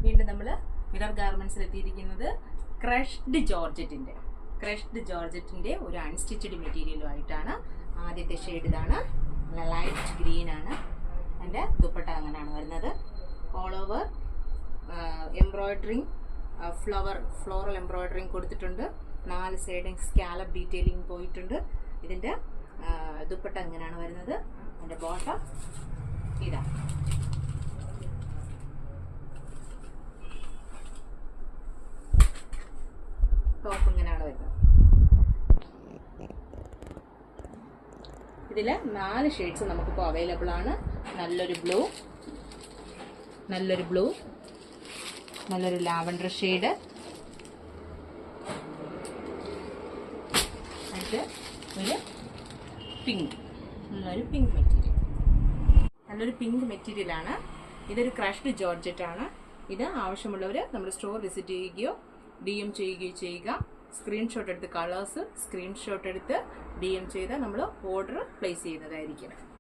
വീണ്ടും നമ്മൾ മിറർ ഗാർമെന്റ്സിൽ എത്തിയിരിക്കുന്നത് ക്രഷ്ഡ് ജോർജറ്റിന്റെ ഒരു അൺസ്റ്റിച്ചഡ് മെറ്റീരിയലുമായിട്ടാണ്. ആദ്യത്തെ ഷെയ്ഡ് ഇതാണ്, നല്ല ലൈറ്റ് ഗ്രീൻ ആണ്. അതിൻ്റെ ദുപ്പട്ട അങ്ങനെയാണ് വരുന്നത്. All over embroidering, floral embroidering കൊടുത്തിട്ടുണ്ട്. 4 സൈഡും സ്കാലപ്പ് ഡീറ്റെയിലിംഗ് പോയിട്ടുണ്ട്. ഇതിൻ്റെ ദുപ്പട്ട അങ്ങനെയാണ് വരുന്നത്. അതിൻ്റെ ബോട്ടം ഇതാ. ടോപ്പ് ഇങ്ങനെയാണ് വരുന്നത്. ഇതിൽ 4 ഷെയ്ഡ്സ് നമുക്കിപ്പോൾ അവൈലബിൾ ആണ്. നല്ലൊരു ലാവൻഡർ ഷെയ്ഡ്, അടുത്ത് ഒരു നല്ലൊരു പിങ്ക് മെറ്റീരിയലാണ്. ഇതൊരു ക്രഷ്ഡ് ജോർജറ്റ് ആണ്. ഇത് ആവശ്യമുള്ളവർ നമ്മുടെ സ്റ്റോർ വിസിറ്റ് ചെയ്യുകയോ DM ചെയ്യുകയോ ചെയ്യുക. സ്ക്രീൻഷോട്ട് എടുത്ത് DM ചെയ്താൽ നമ്മൾ ഓർഡർ പ്ലേസ് ചെയ്യുന്നതായിരിക്കും.